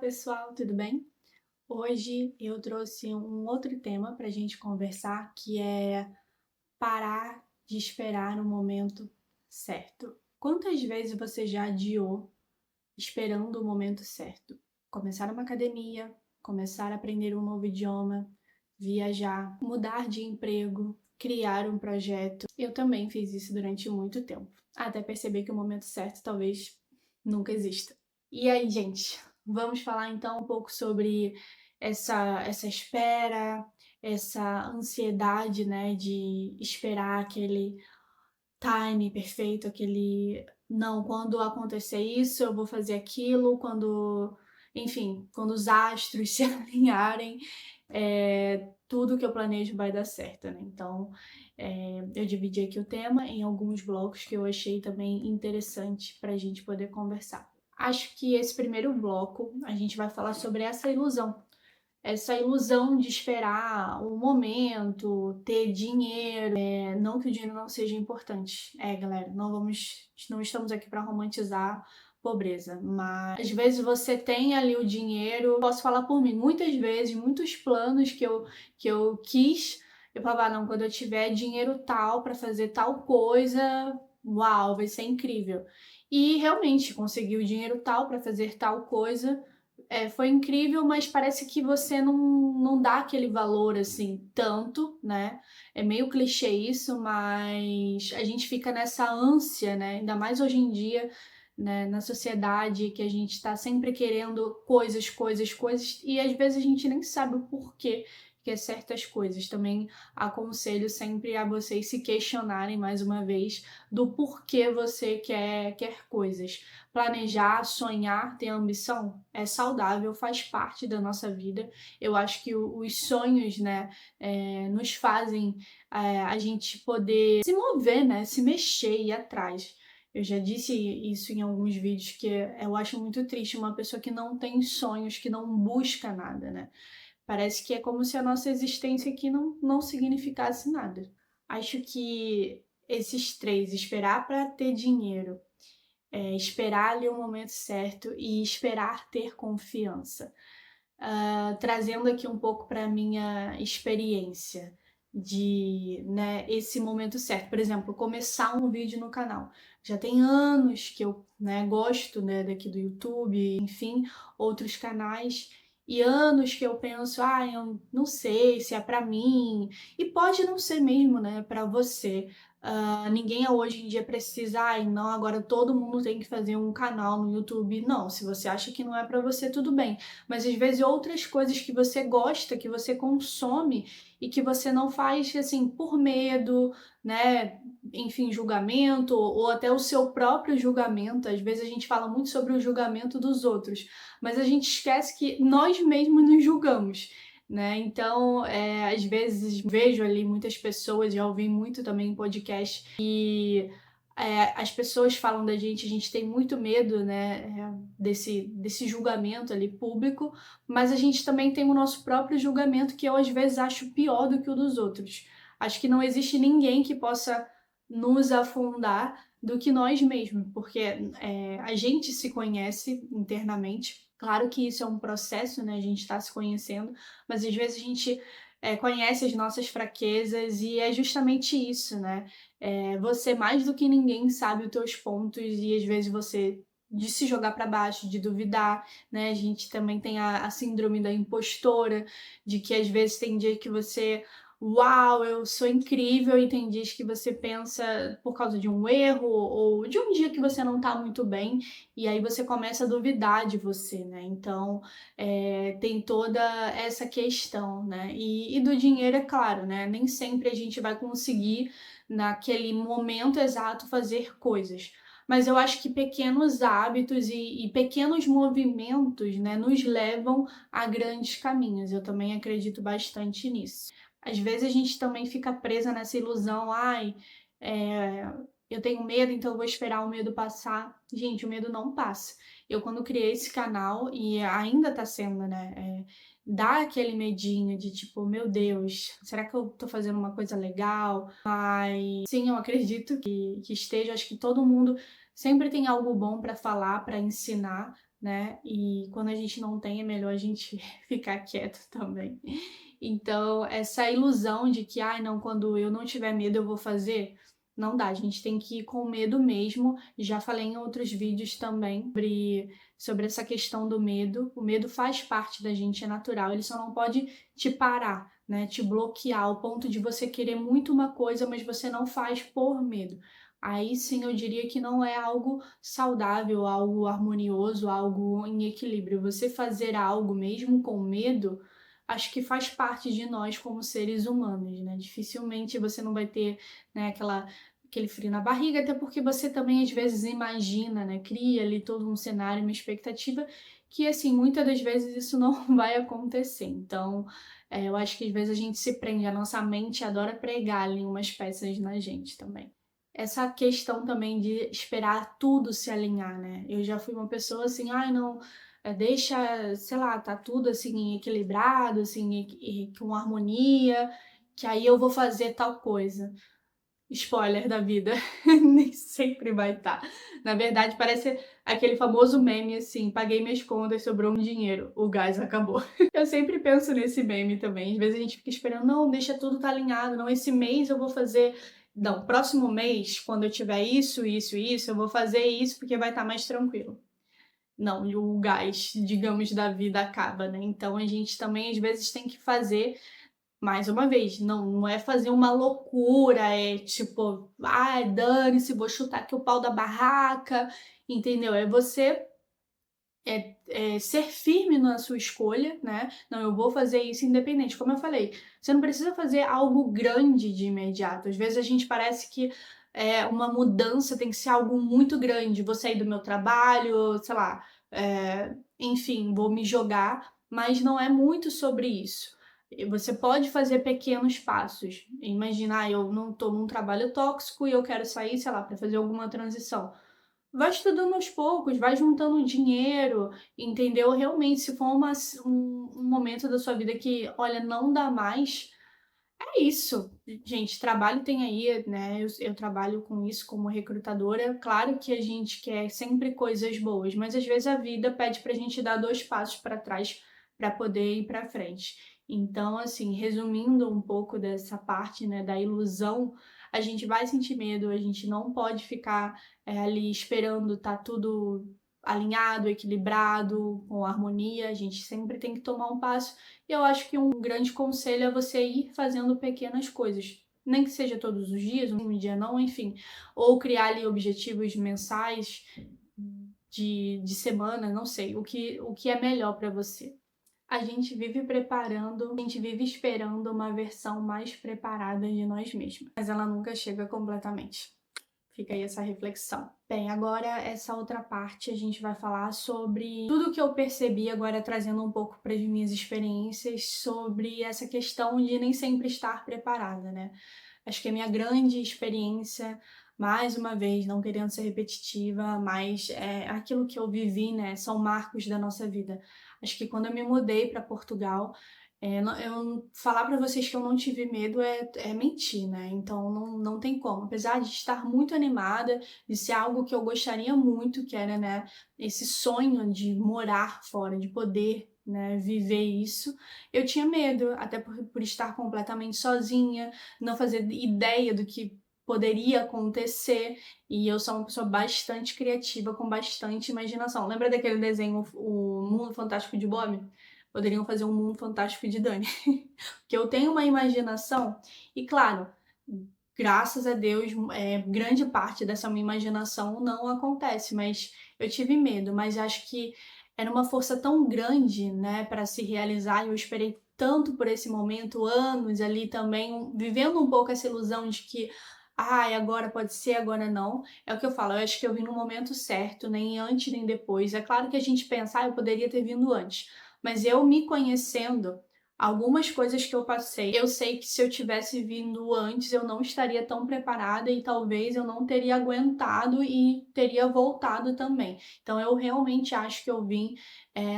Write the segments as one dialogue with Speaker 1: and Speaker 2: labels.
Speaker 1: pessoal, tudo bem? Hoje eu trouxe um outro tema para a gente conversar, que é parar de esperar o momento certo. Quantas vezes você já adiou esperando o momento certo? Começar uma academia, começar a aprender um novo idioma, viajar, mudar de emprego, criar um projeto. Eu também fiz isso durante muito tempo, até perceber que o momento certo talvez nunca exista. E aí, gente, vamos falar então um pouco sobre essa espera, essa ansiedade, né, de esperar aquele time perfeito, aquele não, quando acontecer isso, eu vou fazer aquilo, quando, enfim, quando os astros se alinharem, tudo que eu planejo vai dar certo, né? Então, eu dividi aqui o tema em alguns blocos que eu achei também interessante para a gente poder conversar. Acho que esse primeiro bloco a gente vai falar sobre essa ilusão de esperar o momento, ter dinheiro, não que o dinheiro não seja importante. Galera, não estamos aqui para romantizar pobreza, mas às vezes você tem ali o dinheiro, posso falar por mim, muitas vezes, muitos planos que eu quis, eu falava, não, quando eu tiver dinheiro tal para fazer tal coisa, uau, vai ser incrível. E realmente consegui o dinheiro tal para fazer tal coisa, foi incrível, mas parece que você não dá aquele valor assim tanto, né? É meio clichê isso, mas a gente fica nessa ânsia, né? Ainda mais hoje em dia, né? Na sociedade que a gente tá sempre querendo coisas, coisas, coisas, e às vezes a gente nem sabe o porquê que é certas coisas. Também aconselho sempre a vocês se questionarem mais uma vez do porquê você quer coisas. Planejar, sonhar, ter ambição é saudável, faz parte da nossa vida. Eu acho que os sonhos, né, nos fazem a gente poder se mover, né, se mexer e ir atrás. Eu já disse isso em alguns vídeos, que eu acho muito triste uma pessoa que não tem sonhos, que não busca nada, né? Parece que é como se a nossa existência aqui não significasse nada. Acho que esses três, esperar para ter dinheiro, esperar ali o momento certo e esperar ter confiança. Trazendo aqui um pouco para minha experiência de, né, esse momento certo. Por exemplo, começar um vídeo no canal. Já tem anos que eu, né, gosto, né, daqui do YouTube, enfim, outros canais. E anos que eu penso, eu não sei se é para mim. E pode não ser mesmo, né, para você. Ninguém hoje em dia precisa, não, agora todo mundo tem que fazer um canal no YouTube. Não, se você acha que não é para você, tudo bem. Mas às vezes outras coisas que você gosta, que você consome e que você não faz assim por medo, né? Enfim, julgamento ou até o seu próprio julgamento. Às vezes a gente fala muito sobre o julgamento dos outros, mas a gente esquece que nós mesmos nos julgamos. Né? Então, às vezes vejo ali muitas pessoas, já ouvi muito também em podcast, e as pessoas falam da gente, a gente tem muito medo, né, desse julgamento ali público, mas a gente também tem o nosso próprio julgamento, que eu às vezes acho pior do que o dos outros. Acho que não existe ninguém que possa nos afundar do que nós mesmos, porque a gente se conhece internamente. Claro que isso é um processo, né? A gente está se conhecendo, mas às vezes a gente conhece as nossas fraquezas e é justamente isso, né? Você mais do que ninguém sabe os teus pontos e às vezes você de se jogar para baixo, de duvidar, né? A gente também tem a síndrome da impostora, de que às vezes tem dia que você, uau, eu sou incrível, e tem dias que você pensa por causa de um erro ou de um dia que você não tá muito bem, e aí você começa a duvidar de você, né? Então, tem toda essa questão, né? E do dinheiro, é claro, né? Nem sempre a gente vai conseguir, naquele momento exato, fazer coisas. Mas eu acho que pequenos hábitos e pequenos movimentos, né, nos levam a grandes caminhos. Eu também acredito bastante nisso. Às vezes a gente também fica presa nessa ilusão, eu tenho medo, então eu vou esperar o medo passar. Gente, o medo não passa. Eu, quando criei esse canal, e ainda tá sendo, né, dá aquele medinho de tipo, meu Deus, será que eu tô fazendo uma coisa legal? Mas sim, eu acredito que esteja, acho que todo mundo sempre tem algo bom para falar, para ensinar, né? E quando a gente não tem, é melhor a gente ficar quieto também. Então, essa ilusão de que, ai, não, quando eu não tiver medo eu vou fazer, não dá, a gente tem que ir com medo mesmo. Já falei em outros vídeos também sobre essa questão do medo. O medo faz parte da gente, é natural, ele só não pode te parar, né? Te bloquear ao ponto de você querer muito uma coisa, mas você não faz por medo. Aí sim eu diria que não é algo saudável, algo harmonioso, algo em equilíbrio. Você fazer algo mesmo com medo, acho que faz parte de nós como seres humanos, né? Dificilmente você não vai ter, né, aquele frio na barriga, até porque você também às vezes imagina, né? Cria ali todo um cenário, uma expectativa que, assim, muitas das vezes isso não vai acontecer. Então, eu acho que às vezes a gente se prende, a nossa mente adora pregar ali umas peças na gente também. Essa questão também de esperar tudo se alinhar, né? Eu já fui uma pessoa assim, ai não, deixa, sei lá, tá tudo assim equilibrado, assim, e com harmonia, que aí eu vou fazer tal coisa. Spoiler da vida, nem sempre vai estar. Na verdade, parece aquele famoso meme assim, paguei minhas contas, sobrou um dinheiro, o gás acabou. Eu sempre penso nesse meme também. Às vezes a gente fica esperando, não, deixa tudo tá alinhado, não, esse mês eu vou fazer. Não, próximo mês, quando eu tiver isso, isso e isso, eu vou fazer isso porque vai estar mais tranquilo. Não, e o gás, digamos, da vida acaba, né? Então a gente também às vezes tem que fazer, mais uma vez, não é fazer uma loucura, é tipo, ai, dane-se, vou chutar aqui o pau da barraca, entendeu? É você ser firme na sua escolha, né? Não, eu vou fazer isso independente. Como eu falei, você não precisa fazer algo grande de imediato. Às vezes a gente parece que uma mudança tem que ser algo muito grande. Vou sair do meu trabalho, sei lá, enfim, vou me jogar, mas não é muito sobre isso. Você pode fazer pequenos passos. Imagina, eu não estou num trabalho tóxico e eu quero sair, sei lá, para fazer alguma transição. Vai estudando aos poucos, vai juntando dinheiro, entendeu? Realmente, se for um momento da sua vida que, olha, não dá mais, é isso. Gente, trabalho tem aí, né? Eu trabalho com isso como recrutadora. Claro que a gente quer sempre coisas boas, mas às vezes a vida pede pra gente dar 2 passos para trás para poder ir para frente. Então, assim, resumindo um pouco dessa parte, né, da ilusão, a gente vai sentir medo, a gente não pode ficar ali esperando tá tudo alinhado, equilibrado, com harmonia. A gente sempre tem que tomar um passo. E eu acho que um grande conselho é você ir fazendo pequenas coisas. Nem que seja todos os dias, um dia não, enfim. Ou criar ali objetivos mensais, de semana, não sei. O que é melhor para você. A gente vive preparando, a gente vive esperando uma versão mais preparada de nós mesmos. Mas ela nunca chega completamente. Fica aí essa reflexão. Bem, agora essa outra parte a gente vai falar sobre tudo que eu percebi, agora trazendo um pouco para as minhas experiências, sobre essa questão de nem sempre estar preparada, né? Acho que a minha grande experiência, mais uma vez, não querendo ser repetitiva, mas é aquilo que eu vivi, né? São marcos da nossa vida. Acho que quando eu me mudei para Portugal, eu falar para vocês que eu não tive medo é mentir, né? Então não tem como. Apesar de estar muito animada, de ser algo que eu gostaria muito, que era, né, esse sonho de morar fora, de poder, né, viver isso, eu tinha medo, até por estar completamente sozinha, não fazer ideia do que poderia acontecer, e eu sou uma pessoa bastante criativa, com bastante imaginação. Lembra daquele desenho, O Mundo Fantástico de Bob? Poderiam fazer um mundo fantástico de Dani. Porque eu tenho uma imaginação, e claro, graças a Deus, grande parte dessa minha imaginação não acontece, mas eu tive medo, mas acho que era uma força tão grande, né, para se realizar, e eu esperei tanto por esse momento, anos ali também, vivendo um pouco essa ilusão de que, ai, agora pode ser, agora não. É o que eu falo, eu acho que eu vim no momento certo, nem antes nem depois. É claro que a gente pensa, eu poderia ter vindo antes, mas eu me conhecendo, algumas coisas que eu passei, eu sei que se eu tivesse vindo antes, eu não estaria tão preparada e talvez eu não teria aguentado e teria voltado também. Então eu realmente acho que eu vim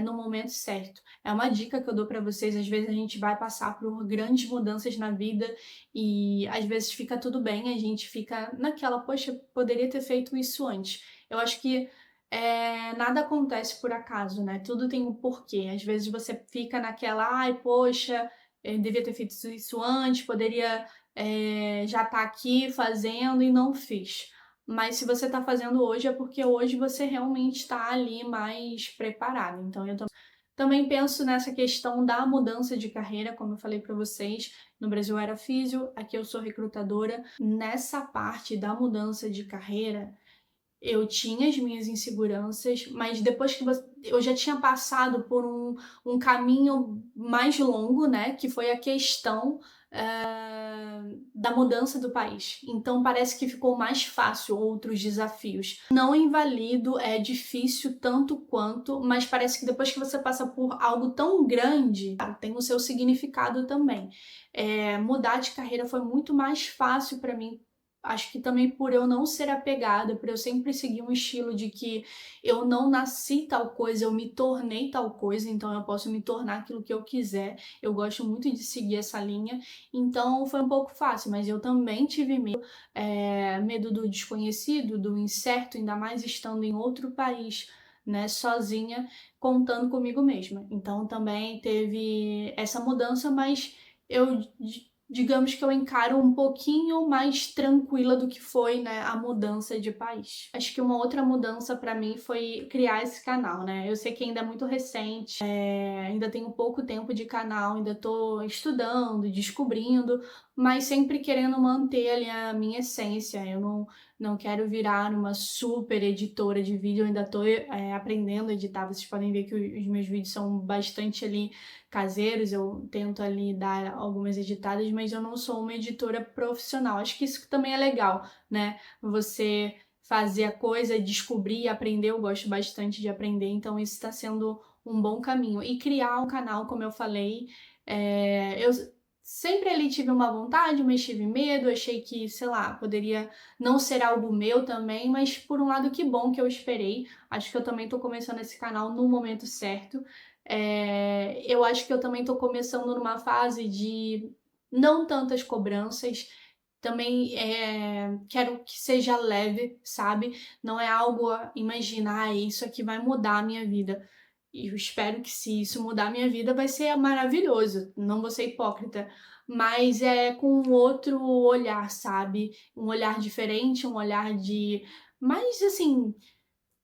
Speaker 1: no momento certo. É uma dica que eu dou para vocês. Às vezes a gente vai passar por grandes mudanças na vida e às vezes fica tudo bem, a gente fica naquela, poxa, poderia ter feito isso antes. Eu acho que nada acontece por acaso, né? Tudo tem um porquê. Às vezes você fica naquela, ai, poxa, devia ter feito isso antes, poderia já estar aqui fazendo e não fiz. Mas se você está fazendo hoje é porque hoje você realmente está ali mais preparado. Então eu também penso nessa questão da mudança de carreira, como eu falei para vocês. No Brasil eu era físio, aqui eu sou recrutadora. Nessa parte da mudança de carreira, eu tinha as minhas inseguranças, mas depois que eu já tinha passado por um caminho mais longo, né? Que foi a questão da mudança do país. Então parece que ficou mais fácil outros desafios. Não invalido, é difícil tanto quanto, mas parece que depois que você passa por algo tão grande, tem o seu significado também. Mudar de carreira foi muito mais fácil para mim. Acho que também por eu não ser apegada, por eu sempre seguir um estilo de que eu não nasci tal coisa, eu me tornei tal coisa, então eu posso me tornar aquilo que eu quiser. Eu gosto muito de seguir essa linha, então foi um pouco fácil, mas eu também tive medo, medo do desconhecido, do incerto, ainda mais estando em outro país, né, sozinha, contando comigo mesma. Então também teve essa mudança, mas eu digamos que eu encaro um pouquinho mais tranquila do que foi, né, a mudança de país. Acho que uma outra mudança para mim foi criar esse canal, né? Eu sei que ainda é muito recente, ainda tenho pouco tempo de canal, ainda tô estudando, descobrindo, mas sempre querendo manter ali a minha essência. Eu não quero virar uma super editora de vídeo, eu ainda tô aprendendo a editar. Vocês podem ver que os meus vídeos são bastante ali caseiros, eu tento ali dar algumas editadas, mas eu não sou uma editora profissional. Acho que isso também é legal, né? Você fazer a coisa, descobrir, aprender, eu gosto bastante de aprender, então isso está sendo um bom caminho. E criar um canal, como eu falei, eu sempre ali tive uma vontade, mas tive medo, achei que, sei lá, poderia não ser algo meu também, mas por um lado que bom que eu esperei. Acho que eu também tô começando esse canal no momento certo. Eu acho que eu também tô começando numa fase de não tantas cobranças. Também quero que seja leve, sabe? Não é algo, imagina, isso aqui vai mudar a minha vida. E eu espero que se isso mudar a minha vida vai ser maravilhoso, não vou ser hipócrita, mas é com um outro olhar, sabe? Um olhar diferente, um olhar de mais assim,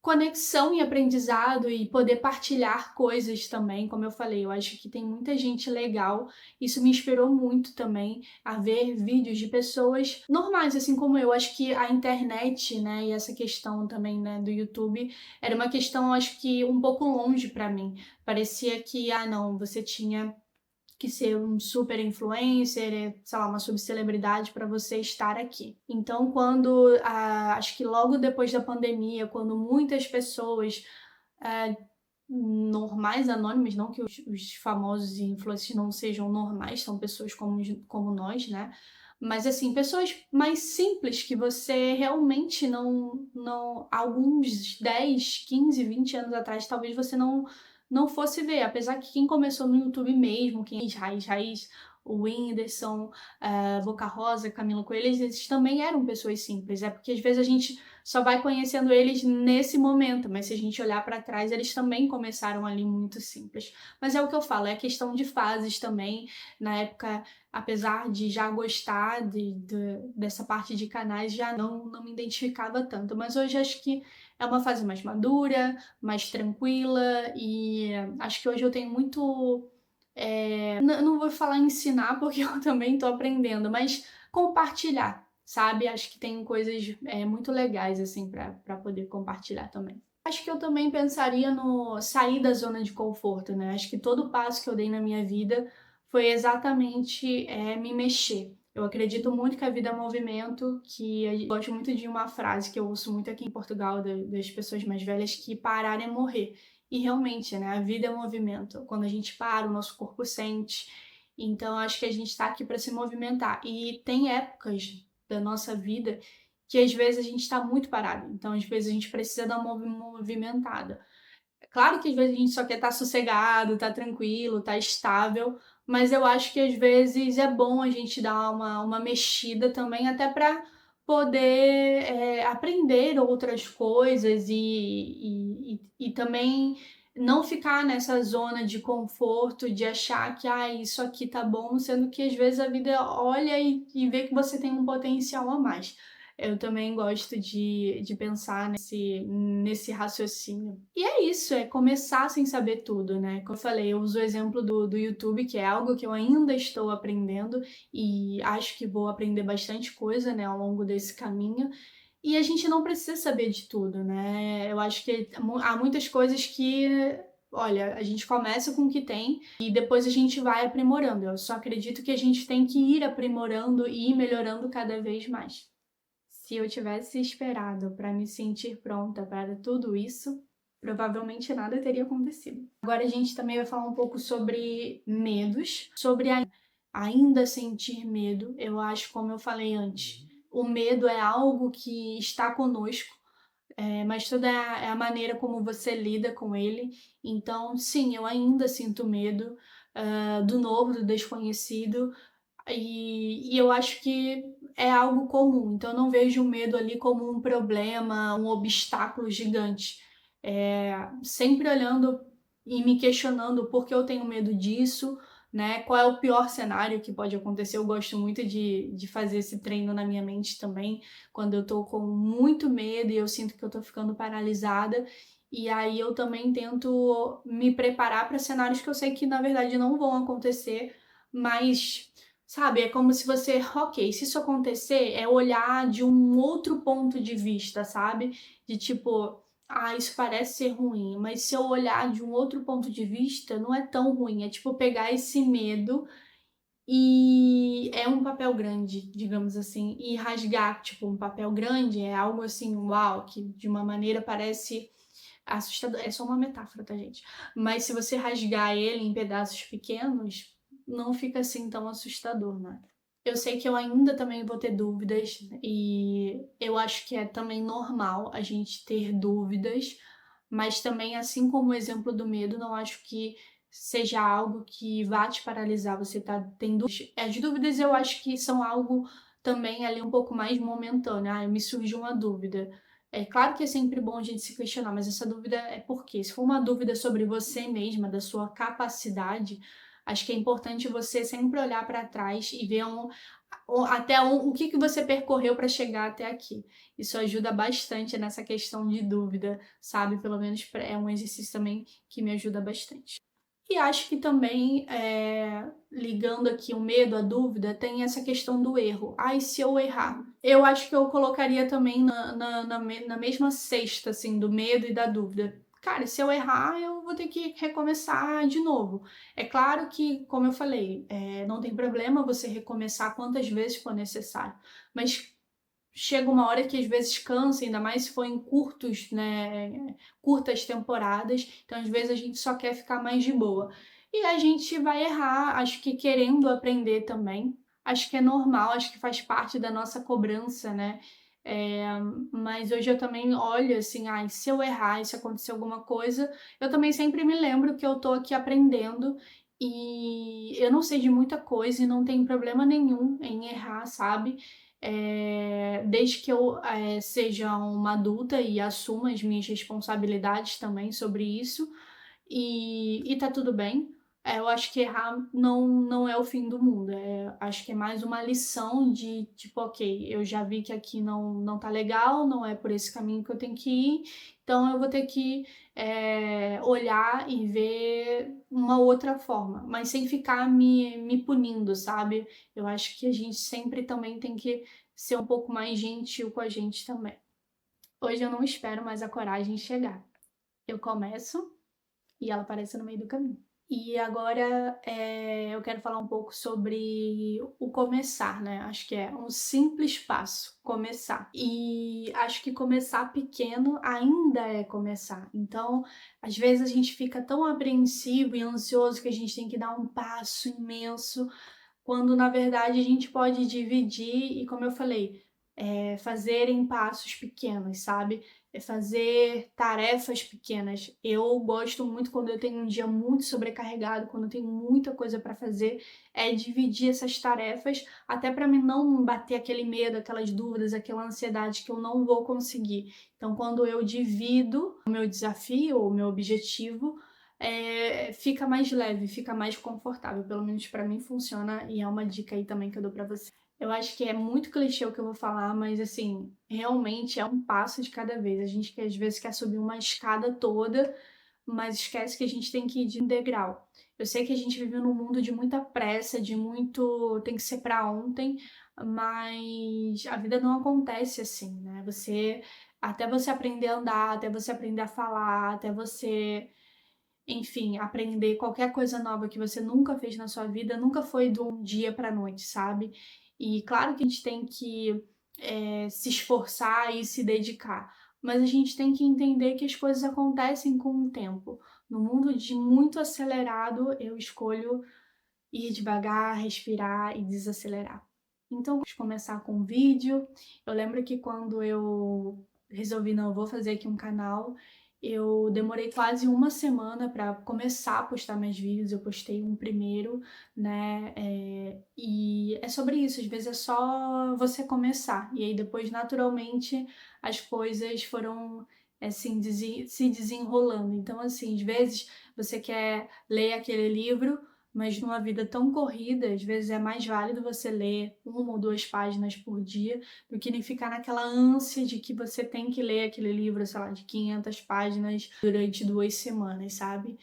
Speaker 1: conexão e aprendizado e poder partilhar coisas também, como eu falei, eu acho que tem muita gente legal. Isso me inspirou muito também a ver vídeos de pessoas normais, assim como eu. Acho que a internet, né, e essa questão também, né, do YouTube, era uma questão, acho que um pouco longe para mim. Parecia que, não, você tinha que ser um super influencer, sei lá, uma subcelebridade para você estar aqui. Então, acho que logo depois da pandemia, quando muitas pessoas normais, anônimas, não que os famosos influencers não sejam normais, são pessoas como nós, né? Mas assim, pessoas mais simples que você realmente não, alguns 10, 15, 20 anos atrás, talvez você não fosse ver. Apesar que quem começou no YouTube mesmo, quem é Raiz, o Whindersson, Boca Rosa, Camila Coelho, eles também eram pessoas simples. É porque às vezes a gente só vai conhecendo eles nesse momento, mas se a gente olhar para trás, eles também começaram ali muito simples. Mas é o que eu falo, é questão de fases também. Na época, apesar de já gostar dessa parte de canais, já não me identificava tanto. Mas hoje acho que é uma fase mais madura, mais tranquila, e acho que hoje eu tenho muito. Não vou falar ensinar, porque eu também estou aprendendo, mas compartilhar, sabe? Acho que tem coisas muito legais, assim, para poder compartilhar também. Acho que eu também pensaria no sair da zona de conforto, né? Acho que todo passo que eu dei na minha vida foi exatamente me mexer. Eu acredito muito que a vida é movimento, que eu gosto muito de uma frase que eu ouço muito aqui em Portugal, das pessoas mais velhas, que parar é morrer. E realmente, né? A vida é movimento. Quando a gente para, o nosso corpo sente. Então, acho que a gente está aqui para se movimentar. E tem épocas da nossa vida que às vezes a gente está muito parado. Então, às vezes a gente precisa dar uma movimentada. É claro que às vezes a gente só quer estar sossegado, estar tranquilo, estar estável, mas eu acho que às vezes é bom a gente dar uma mexida também, até para poder aprender outras coisas e também não ficar nessa zona de conforto de achar que isso aqui tá bom, sendo que às vezes a vida olha e vê que você tem um potencial a mais. Eu também gosto de pensar nesse raciocínio. E é isso, é começar sem saber tudo, né? Como eu falei, eu uso o exemplo do YouTube, que é algo que eu ainda estou aprendendo e acho que vou aprender bastante coisa, né, ao longo desse caminho. E a gente não precisa saber de tudo, né? Eu acho que há muitas coisas que, olha, a gente começa com o que tem e depois a gente vai aprimorando. Eu só acredito que a gente tem que ir aprimorando e ir melhorando cada vez mais. Se eu tivesse esperado para me sentir pronta para tudo isso, provavelmente nada teria acontecido. Agora a gente também vai falar um pouco sobre medos, sobre ainda sentir medo. Eu acho, como eu falei antes, o medo é algo que está conosco, mas tudo é a maneira como você lida com ele. Então, sim, eu ainda sinto medo do novo, do desconhecido, e eu acho que é algo comum, então eu não vejo o medo ali como um problema, um obstáculo gigante. Sempre olhando e me questionando por que eu tenho medo disso, né? Qual é o pior cenário que pode acontecer. Eu gosto muito de fazer esse treino na minha mente também, quando eu tô com muito medo e eu sinto que eu tô ficando paralisada. E aí eu também tento me preparar para cenários que eu sei que na verdade não vão acontecer, mas sabe, é como se você, ok, se isso acontecer, é olhar de um outro ponto de vista, sabe? De tipo, isso parece ser ruim, mas se eu olhar de um outro ponto de vista, não é tão ruim. É tipo pegar esse medo e é um papel grande, digamos assim, e rasgar, tipo, um papel grande é algo assim, uau, que de uma maneira parece assustador. É só uma metáfora, tá, gente? Mas se você rasgar ele em pedaços pequenos, não fica assim tão assustador, né? Eu sei que eu ainda também vou ter dúvidas e eu acho que é também normal a gente ter dúvidas, mas também, assim como o exemplo do medo, não acho que seja algo que vá te paralisar. Você tem dúvidas. As dúvidas eu acho que são algo também ali um pouco mais momentâneo. Me surgiu uma dúvida. É claro que é sempre bom a gente se questionar, mas essa dúvida é por quê? Se for uma dúvida sobre você mesma, da sua capacidade, acho que é importante você sempre olhar para trás e ver o que você percorreu para chegar até aqui. Isso ajuda bastante nessa questão de dúvida, sabe? Pelo menos é um exercício também que me ajuda bastante. E acho que também, ligando aqui o medo, a dúvida, tem essa questão do erro. E se eu errar? Eu acho que eu colocaria também na mesma cesta, assim, do medo e da dúvida. Cara, se eu errar, eu vou ter que recomeçar de novo. É claro que, como eu falei, não tem problema você recomeçar quantas vezes for necessário, mas chega uma hora que às vezes cansa, ainda mais se for em curtas temporadas, então às vezes a gente só quer ficar mais de boa. E a gente vai errar, acho que querendo aprender também. Acho que é normal, acho que faz parte da nossa cobrança, né? É, mas hoje eu também olho assim, se eu errar, e se acontecer alguma coisa, eu também sempre me lembro que eu tô aqui aprendendo e eu não sei de muita coisa e não tem problema nenhum em errar, sabe? Desde que eu seja uma adulta e assuma as minhas responsabilidades também sobre isso, e tá tudo bem. Eu acho que errar não é o fim do mundo. Acho que é mais uma lição de tipo, ok, eu já vi que aqui não tá legal, não é por esse caminho que eu tenho que ir, então eu vou ter que olhar e ver uma outra forma, mas sem ficar me punindo, sabe? Eu acho que a gente sempre também tem que ser um pouco mais gentil com a gente também. Hoje eu não espero mais a coragem chegar. Eu começo e ela aparece no meio do caminho. E agora eu quero falar um pouco sobre o começar, né? Acho que é um simples passo, começar. E acho que começar pequeno ainda é começar. Então, às vezes a gente fica tão apreensivo e ansioso que a gente tem que dar um passo imenso, quando na verdade a gente pode dividir e, como eu falei, fazer em passos pequenos, sabe? fazer tarefas pequenas. Eu gosto muito quando eu tenho um dia muito sobrecarregado, quando eu tenho muita coisa para fazer, é dividir essas tarefas, até para mim não bater aquele medo, aquelas dúvidas, aquela ansiedade que eu não vou conseguir. Então, quando eu divido o meu desafio, o meu objetivo, fica mais leve, fica mais confortável. Pelo menos para mim funciona e é uma dica aí também que eu dou para você. Eu acho que é muito clichê o que eu vou falar, mas assim, realmente é um passo de cada vez. A gente que às vezes quer subir uma escada toda, mas esquece que a gente tem que ir de um degrau. Eu sei que a gente vive num mundo de muita pressa, de muito tem que ser para ontem, mas a vida não acontece assim, né? Até você aprender a andar, até você aprender a falar, até você, enfim, aprender qualquer coisa nova que você nunca fez na sua vida, nunca foi de um dia para noite, sabe? E claro que a gente tem que se esforçar e se dedicar, mas a gente tem que entender que as coisas acontecem com o tempo. No mundo de muito acelerado, eu escolho ir devagar, respirar e desacelerar. Então, vamos começar com um vídeo. Eu lembro que quando eu resolvi, não, eu vou fazer aqui um canal, eu demorei quase uma semana para começar a postar meus vídeos. Eu postei um primeiro, né? E é sobre isso, às vezes é só você começar. E aí depois, naturalmente, as coisas foram assim, se desenrolando. Então, assim, às vezes você quer ler aquele livro, mas numa vida tão corrida, às vezes é mais válido você ler 1 ou 2 páginas por dia do que nem ficar naquela ânsia de que você tem que ler aquele livro, sei lá, de 500 páginas durante 2 semanas, sabe?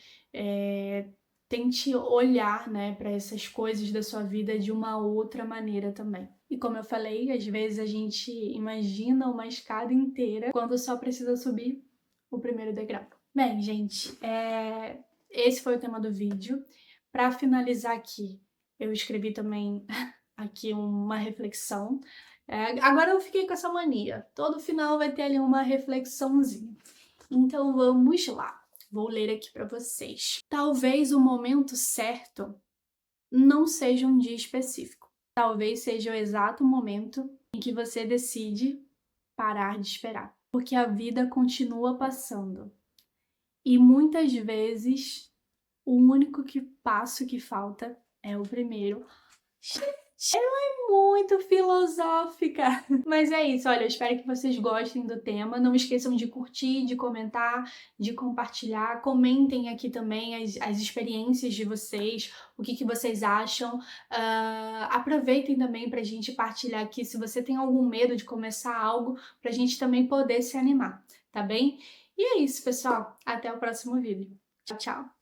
Speaker 1: Tente olhar, né, para essas coisas da sua vida de uma outra maneira também. E como eu falei, às vezes a gente imagina uma escada inteira quando só precisa subir o primeiro degrau. Bem, gente, esse foi o tema do vídeo. Para finalizar aqui, eu escrevi também aqui uma reflexão. Agora eu fiquei com essa mania. Todo final vai ter ali uma reflexãozinha. Então vamos lá. Vou ler aqui para vocês. Talvez o momento certo não seja um dia específico. Talvez seja o exato momento em que você decide parar de esperar. Porque a vida continua passando. E muitas vezes o único passo que falta é o primeiro. Gente, ela é muito filosófica. Mas é isso, olha, eu espero que vocês gostem do tema. Não esqueçam de curtir, de comentar, de compartilhar. Comentem aqui também as experiências de vocês, o que vocês acham. Aproveitem também pra gente partilhar aqui se você tem algum medo de começar algo, pra gente também poder se animar, tá bem? E é isso, pessoal. Até o próximo vídeo. Tchau, tchau!